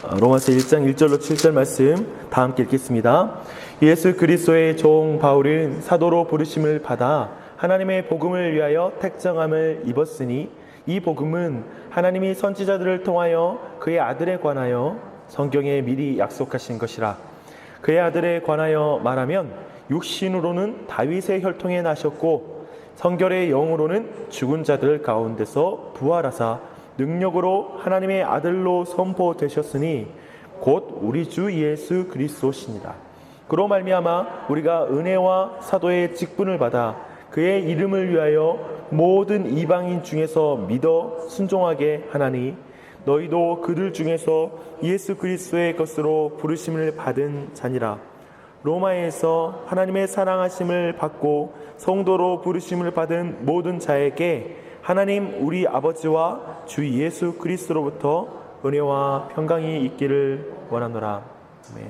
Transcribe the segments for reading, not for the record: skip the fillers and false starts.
로마서 1장 1절로 7절 말씀 다 함께 읽겠습니다. 예수 그리스도의 종 바울은 사도로 부르심을 받아 하나님의 복음을 위하여 택정함을 입었으니 이 복음은 하나님이 선지자들을 통하여 그의 아들에 관하여 성경에 미리 약속하신 것이라. 그의 아들에 관하여 말하면 육신으로는 다윗의 혈통에 나셨고 성결의 영으로는 죽은 자들 가운데서 부활하사 능력으로 하나님의 아들로 선포되셨으니 곧 우리 주 예수 그리스도시니라. 그로 말미암아 우리가 은혜와 사도의 직분을 받아 그의 이름을 위하여 모든 이방인 중에서 믿어 순종하게 하나니 너희도 그들 중에서 예수 그리스도의 것으로 부르심을 받은 자니라. 로마에서 하나님의 사랑하심을 받고 성도로 부르심을 받은 모든 자에게 하나님 우리 아버지와 주 예수 그리스도로부터 은혜와 평강이 있기를 원하노라. 아멘.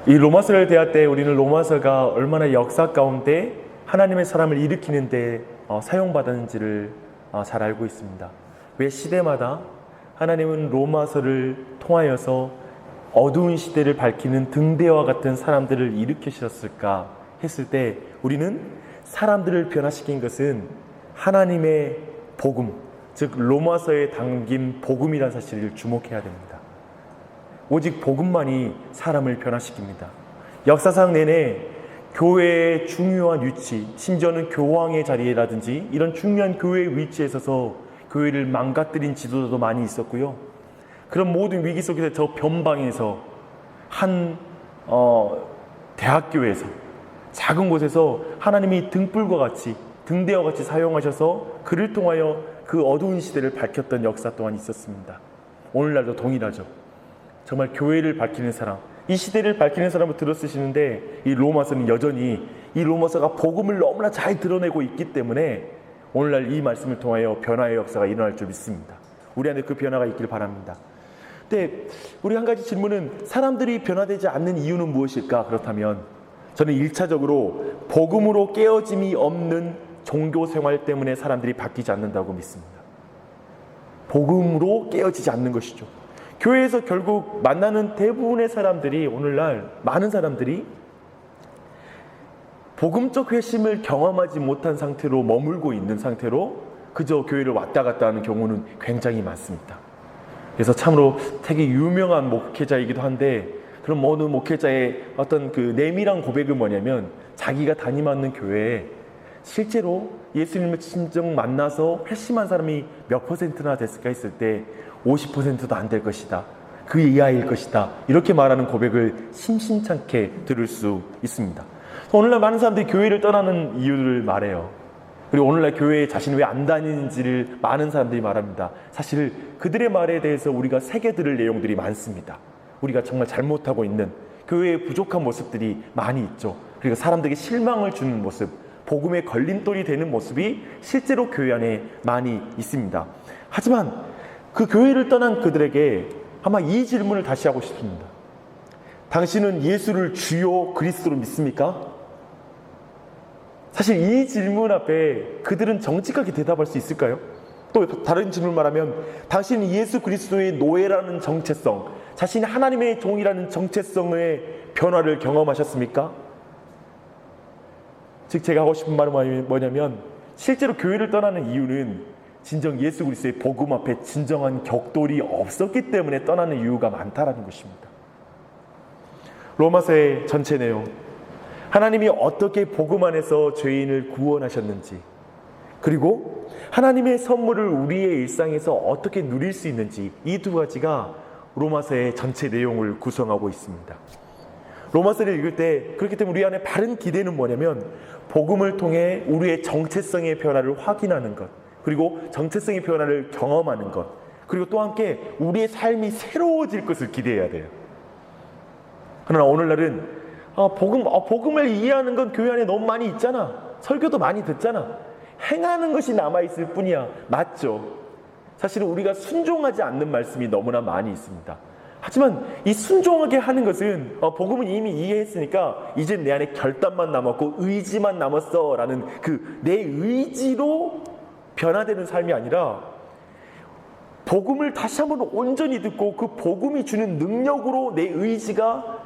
이 로마서를 대할 때 우리는 로마서가 얼마나 역사 가운데 하나님의 사람을 일으키는 데 사용받았는지를 잘 알고 있습니다. 왜 시대마다 하나님은 로마서를 통하여서 어두운 시대를 밝히는 등대와 같은 사람들을 일으키셨을까 했을 때 우리는 사람들을 변화시킨 것은 하나님의 복음, 즉 로마서에 담긴 복음이라는 사실을 주목해야 됩니다. 오직 복음만이 사람을 변화시킵니다. 역사상 내내 교회의 중요한 위치, 심지어는 교황의 자리라든지 이런 중요한 교회의 위치에 있어서 교회를 망가뜨린 지도자도 많이 있었고요. 그런 모든 위기 속에서 저 변방에서 한 대학교에서 작은 곳에서 하나님이 등불과 같이 등대와 같이 사용하셔서 그를 통하여 그 어두운 시대를 밝혔던 역사 또한 있었습니다. 오늘날도 동일하죠. 정말 교회를 밝히는 사람, 이 시대를 밝히는 사람을 들어 쓰시는데 이 로마서는 여전히 이 로마서가 복음을 너무나 잘 드러내고 있기 때문에 오늘날 이 말씀을 통하여 변화의 역사가 일어날 줄 믿습니다. 우리 안에 그 변화가 있길 바랍니다. 근데 우리 한 가지 질문은 사람들이 변화되지 않는 이유는 무엇일까? 그렇다면 저는 1차적으로 복음으로 깨어짐이 없는 종교 생활 때문에 사람들이 바뀌지 않는다고 믿습니다. 복음으로 깨어지지 않는 것이죠. 교회에서 결국 만나는 대부분의 사람들이 오늘날 많은 사람들이 복음적 회심을 경험하지 못한 상태로 머물고 있는 상태로 그저 교회를 왔다 갔다 하는 경우는 굉장히 많습니다. 그래서 참으로 되게 유명한 목회자이기도 한데 그런 모든 목회자의 어떤 그 내밀한 고백은 뭐냐면 자기가 다니는 교회에 실제로 예수님을 진정 만나서 회심한 사람이 몇 퍼센트나 됐을까 했을 때 50%도 안 될 것이다. 그 이하일 것이다. 이렇게 말하는 고백을 심심찮게 들을 수 있습니다. 오늘날 많은 사람들이 교회를 떠나는 이유를 말해요. 그리고 오늘날 교회에 자신이 왜 안 다니는지를 많은 사람들이 말합니다. 사실 그들의 말에 대해서 우리가 새겨들을 내용들이 많습니다. 우리가 정말 잘못하고 있는 교회의 부족한 모습들이 많이 있죠. 그리고 사람들에게 실망을 주는 모습, 복음의 걸림돌이 되는 모습이 실제로 교회 안에 많이 있습니다. 하지만 그 교회를 떠난 그들에게 아마 이 질문을 다시 하고 싶습니다. 당신은 예수를 주요 그리스도로 믿습니까? 사실 이 질문 앞에 그들은 정직하게 대답할 수 있을까요? 또 다른 질문을 말하면 당신은 예수 그리스도의 노예라는 정체성, 자신이 하나님의 종이라는 정체성의 변화를 경험하셨습니까? 즉 제가 하고 싶은 말은 뭐냐면 실제로 교회를 떠나는 이유는 진정 예수 그리스도의 복음 앞에 진정한 격돌이 없었기 때문에 떠나는 이유가 많다라는 것입니다. 로마서의 전체 내용, 하나님이 어떻게 복음 안에서 죄인을 구원하셨는지, 그리고 하나님의 선물을 우리의 일상에서 어떻게 누릴 수 있는지, 이 두 가지가 로마서의 전체 내용을 구성하고 있습니다. 로마서를 읽을 때 그렇기 때문에 우리 안에 바른 기대는 뭐냐면 복음을 통해 우리의 정체성의 변화를 확인하는 것, 그리고 정체성의 변화를 경험하는 것, 그리고 또 함께 우리의 삶이 새로워질 것을 기대해야 돼요. 그러나 오늘날은 복음을 이해하는 건 교회 안에 너무 많이 있잖아, 설교도 많이 듣잖아, 행하는 것이 남아있을 뿐이야. 맞죠? 사실은 우리가 순종하지 않는 말씀이 너무나 많이 있습니다. 하지만 이 순종하게 하는 것은 복음은 이미 이해했으니까 이제 내 안에 결단만 남았고 의지만 남았어 라는 그 내 의지로 변화되는 삶이 아니라 복음을 다시 한번 온전히 듣고 그 복음이 주는 능력으로 내 의지가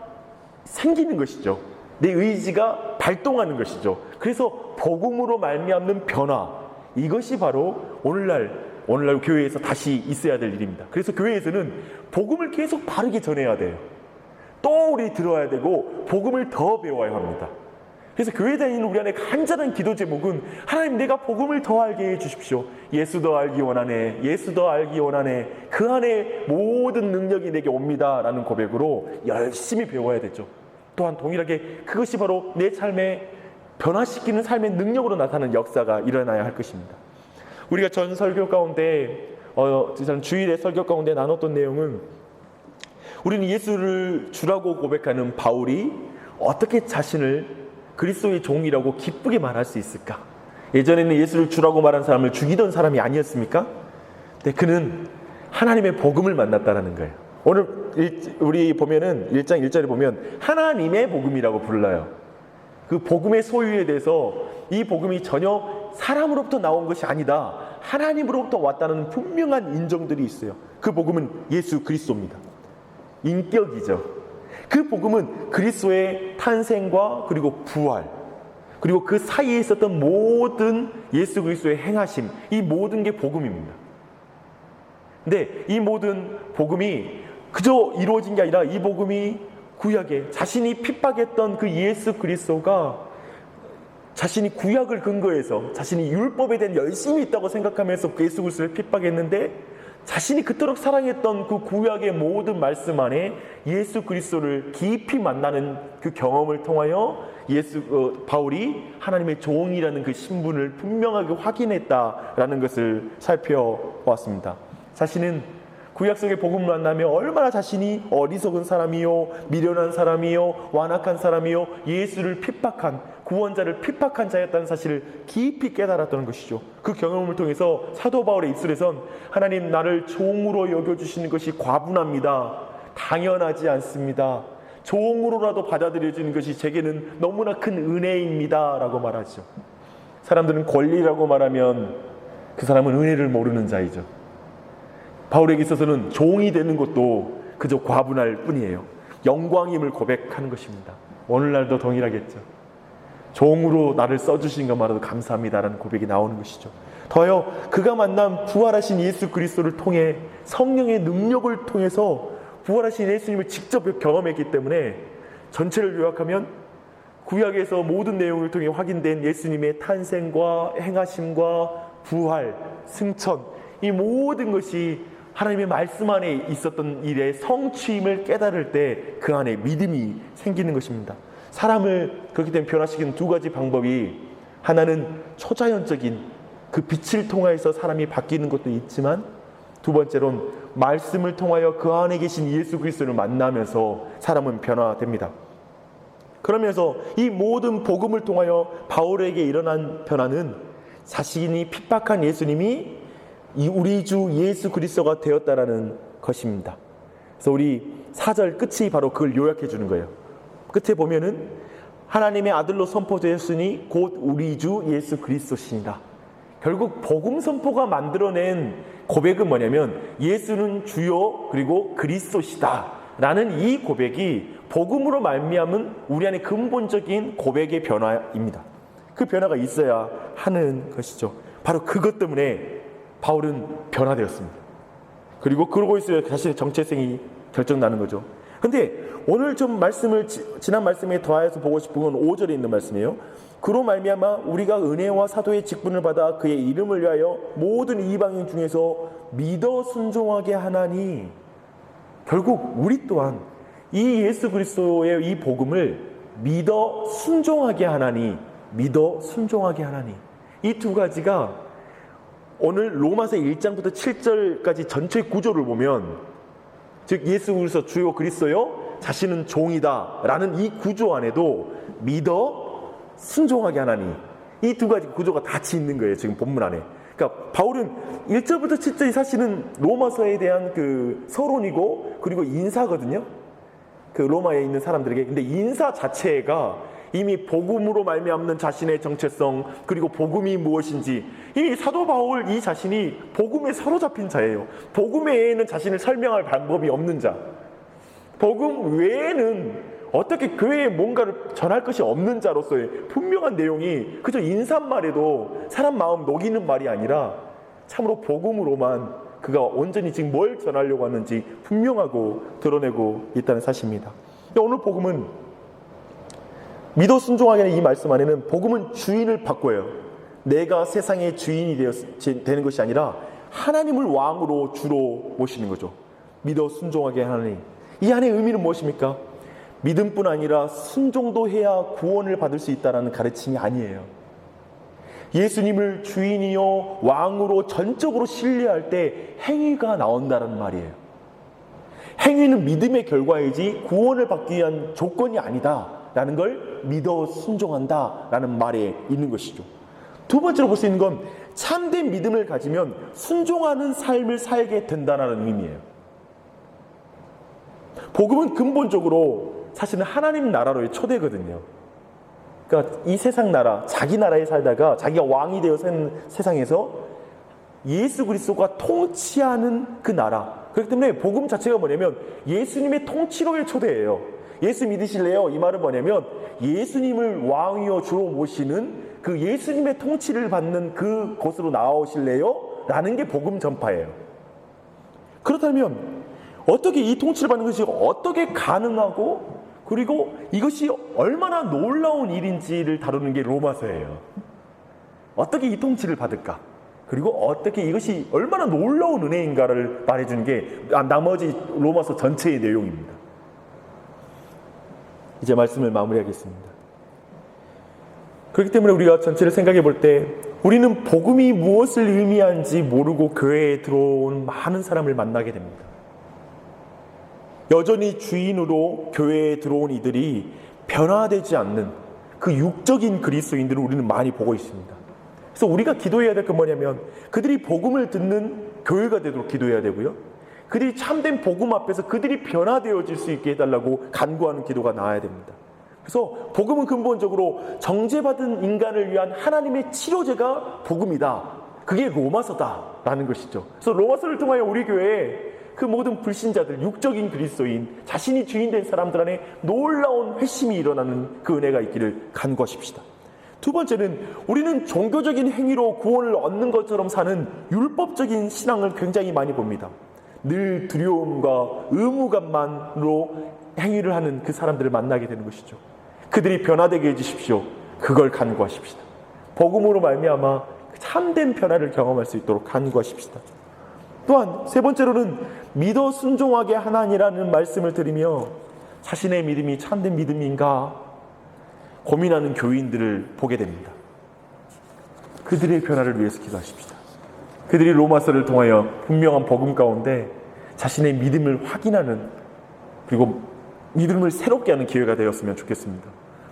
생기는 것이죠. 내 의지가 발동하는 것이죠. 그래서 복음으로 말미암는 변화, 이것이 바로 오늘날 교회에서 다시 있어야 될 일입니다. 그래서 교회에서는 복음을 계속 바르게 전해야 돼요. 또 우리 들어야 되고 복음을 더 배워야 합니다. 그래서 교회 다니는 우리 안에 간절한 기도 제목은 하나님, 내가 복음을 더 알게 해주십시오. 예수 더 알기 원하네. 예수 더 알기 원하네. 그 안에 모든 능력이 내게 옵니다 라는 고백으로 열심히 배워야 되죠. 또한 동일하게 그것이 바로 내 삶에 변화시키는 삶의 능력으로 나타나는 역사가 일어나야 할 것입니다. 우리가 전 설교 가운데 전 주일의 설교 가운데 나눴던 내용은, 우리는 예수를 주라고 고백하는 바울이 어떻게 자신을 그리스도의 종이라고 기쁘게 말할 수 있을까? 예전에는 예수를 주라고 말한 사람을 죽이던 사람이 아니었습니까? 근데 그는 하나님의 복음을 만났다라는 거예요. 오늘 우리 보면은 1장 1절에 보면 하나님의 복음이라고 불러요. 그 복음의 소유에 대해서 이 복음이 전혀 사람으로부터 나온 것이 아니다, 하나님으로부터 왔다는 분명한 인정들이 있어요. 그 복음은 예수 그리스도입니다. 인격이죠. 그 복음은 그리스도의 탄생과 그리고 부활, 그리고 그 사이에 있었던 모든 예수 그리스도의 행하심, 이 모든 게 복음입니다. 근데 이 모든 복음이 그저 이루어진 게 아니라, 이 복음이 구약에 자신이 핍박했던 그 예수 그리스도가 자신이 구약을 근거해서 자신이 율법에 대한 열심이 있다고 생각하면서 예수 그리스도를 핍박했는데, 자신이 그토록 사랑했던 그 구약의 모든 말씀 안에 예수 그리스도를 깊이 만나는 그 경험을 통하여 바울이 하나님의 종이라는 그 신분을 분명하게 확인했다라는 것을 살펴보았습니다. 자신은 구약 속의 복음을 만나며 얼마나 자신이 어리석은 사람이요, 미련한 사람이요, 완악한 사람이요, 예수를 핍박한, 구원자를 핍박한 자였다는 사실을 깊이 깨달았던 것이죠. 그 경험을 통해서 사도 바울의 입술에선 하나님, 나를 종으로 여겨주시는 것이 과분합니다. 당연하지 않습니다. 종으로라도 받아들여지는 것이 제게는 너무나 큰 은혜입니다 라고 말하죠. 사람들은 권리라고 말하면 그 사람은 은혜를 모르는 자이죠. 바울에게 있어서는 종이 되는 것도 그저 과분할 뿐이에요. 영광임을 고백하는 것입니다. 오늘날도 동일하겠죠. 종으로 나를 써주신 것만으로도 감사합니다라는 고백이 나오는 것이죠. 더하여 그가 만난 부활하신 예수 그리스도를 통해, 성령의 능력을 통해서 부활하신 예수님을 직접 경험했기 때문에, 전체를 요약하면 구약에서 모든 내용을 통해 확인된 예수님의 탄생과 행하심과 부활, 승천, 이 모든 것이 하나님의 말씀 안에 있었던 일의 성취임을 깨달을 때 그 안에 믿음이 생기는 것입니다. 사람을 그렇기 때문에 변화시키는 두 가지 방법이, 하나는 초자연적인 그 빛을 통하여서 사람이 바뀌는 것도 있지만, 두 번째로는 말씀을 통하여 그 안에 계신 예수 그리스도를 만나면서 사람은 변화됩니다. 그러면서 이 모든 복음을 통하여 바울에게 일어난 변화는 자신이 핍박한 예수님이 우리 주 예수 그리스도가 되었다라는 것입니다. 그래서 우리 4절 끝이 바로 그걸 요약해 주는 거예요. 끝에 보면은 하나님의 아들로 선포되었으니 곧 우리 주 예수 그리스도시니라. 결국 복음 선포가 만들어낸 고백은 뭐냐면, 예수는 주요 그리고 그리스도시다 라는 이 고백이 복음으로 말미암은 우리 안에 근본적인 고백의 변화입니다. 그 변화가 있어야 하는 것이죠. 바로 그것 때문에 바울은 변화되었습니다. 그리고 그러고 있어야 자신의 정체성이 결정나는 거죠. 근데 오늘 좀 지난 말씀에 더하여서 보고 싶은 건 5절에 있는 말씀이에요. 그로 말미암아 우리가 은혜와 사도의 직분을 받아 그의 이름을 위하여 모든 이방인 중에서 믿어 순종하게 하나니, 결국 우리 또한 이 예수 그리스도의 이 복음을 믿어 순종하게 하나니, 믿어 순종하게 하나니, 이 두 가지가 오늘 로마서 1장부터 7절까지 전체 구조를 보면, 즉 예수 그리스도 주요 그리스도요, 자신은 종이다 라는 이 구조 안에도 믿어 순종하게 하나니, 이 두 가지 구조가 같이 있는 거예요. 지금 본문 안에. 그러니까 바울은 1절부터 7절이 사실은 로마서에 대한 그 서론이고, 그리고 인사거든요. 그 로마에 있는 사람들에게. 근데 인사 자체가 이미 복음으로 말미암는 자신의 정체성, 그리고 복음이 무엇인지 이미 사도 바울 이 자신이 복음에 사로잡힌 자예요. 복음 외에는 자신을 설명할 방법이 없는 자, 복음 외에는 어떻게 교회에 뭔가를 전할 것이 없는 자로서의 분명한 내용이 그저 인사말에도 사람 마음 녹이는 말이 아니라 참으로 복음으로만 그가 온전히 지금 뭘 전하려고 하는지 분명하고 드러내고 있다는 사실입니다. 오늘 복음은 믿어 순종하게 하는 이 말씀 안에는 복음은 주인을 바꿔요. 내가 세상의 주인이 되는 것이 아니라 하나님을 왕으로 주로 모시는 거죠. 믿어 순종하게 하는 이 안의 의미는 무엇입니까? 믿음뿐 아니라 순종도 해야 구원을 받을 수 있다는 가르침이 아니에요. 예수님을 주인이요 왕으로 전적으로 신뢰할 때 행위가 나온다는 말이에요. 행위는 믿음의 결과이지 구원을 받기 위한 조건이 아니다라는 걸 믿어 순종한다라는 말에 있는 것이죠. 두 번째로 볼 수 있는 건 참된 믿음을 가지면 순종하는 삶을 살게 된다는 의미예요. 복음은 근본적으로 사실은 하나님 나라로의 초대거든요. 그러니까 이 세상 나라, 자기 나라에 살다가 자기가 왕이 되어 사는 세상에서 예수 그리스도가 통치하는 그 나라. 그렇기 때문에 복음 자체가 뭐냐면 예수님의 통치로의 초대예요. 예수 믿으실래요? 이 말은 뭐냐면 예수님을 왕이요 주로 모시는 그 예수님의 통치를 받는 그 곳으로 나오실래요? 라는 게 복음 전파예요. 그렇다면 어떻게 이 통치를 받는 것이 어떻게 가능하고 그리고 이것이 얼마나 놀라운 일인지를 다루는 게 로마서예요. 어떻게 이 통치를 받을까? 그리고 어떻게 이것이 얼마나 놀라운 은혜인가를 말해주는 게 나머지 로마서 전체의 내용입니다. 이제 말씀을 마무리하겠습니다. 그렇기 때문에 우리가 전체를 생각해 볼 때 우리는 복음이 무엇을 의미하는지 모르고 교회에 들어온 많은 사람을 만나게 됩니다. 여전히 주인으로 교회에 들어온 이들이 변화되지 않는 그 육적인 그리스도인들을 우리는 많이 보고 있습니다. 그래서 우리가 기도해야 될 건 뭐냐면 그들이 복음을 듣는 교회가 되도록 기도해야 되고요. 그들이 참된 복음 앞에서 그들이 변화되어질 수 있게 해달라고 간구하는 기도가 나와야 됩니다. 그래서 복음은 근본적으로 정죄받은 인간을 위한 하나님의 치료제가 복음이다. 그게 로마서다라는 것이죠. 그래서 로마서를 통하여 우리 교회에 그 모든 불신자들, 육적인 그리스도인, 자신이 주인된 사람들 안에 놀라운 회심이 일어나는 그 은혜가 있기를 간구하십시다. 두 번째는 우리는 종교적인 행위로 구원을 얻는 것처럼 사는 율법적인 신앙을 굉장히 많이 봅니다. 늘 두려움과 의무감만으로 행위를 하는 그 사람들을 만나게 되는 것이죠. 그들이 변화되게 해주십시오. 그걸 간구하십시다. 복음으로 말미암아 참된 변화를 경험할 수 있도록 간구하십시다. 또한 세 번째로는 믿어 순종하게 하나니라는 말씀을 드리며 자신의 믿음이 참된 믿음인가 고민하는 교인들을 보게 됩니다. 그들의 변화를 위해서 기도하십시다. 그들이 로마서를 통하여 분명한 복음 가운데 자신의 믿음을 확인하는 그리고 믿음을 새롭게 하는 기회가 되었으면 좋겠습니다.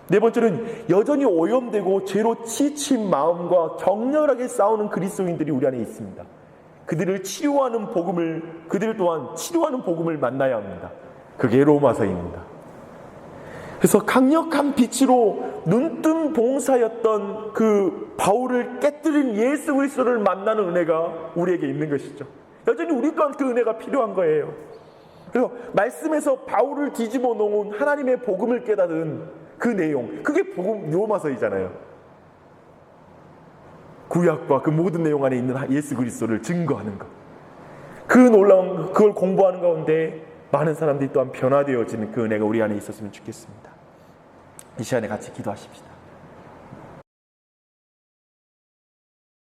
네 번째는 여전히 오염되고 죄로 지친 마음과 격렬하게 싸우는 그리스도인들이 우리 안에 있습니다. 그들을 치료하는 복음을, 그들 또한 치료하는 복음을 만나야 합니다. 그게 로마서입니다. 그래서 강력한 빛으로 눈뜬 봉사였던 그 바울을 깨뜨린 예수 그리스도를 만나는 은혜가 우리에게 있는 것이죠. 여전히 우리 또한 그 은혜가 필요한 거예요. 그래서 말씀에서 바울을 뒤집어 놓은 하나님의 복음을 깨닫은 그 내용, 그게 복음 로마서이잖아요. 구약과 그 모든 내용 안에 있는 예수 그리스도를 증거하는 것. 그 놀라운 그걸 공부하는 가운데 많은 사람들이 또한 변화되어지는 그 은혜가 우리 안에 있었으면 좋겠습니다. 이 시간에 같이 기도하십시다.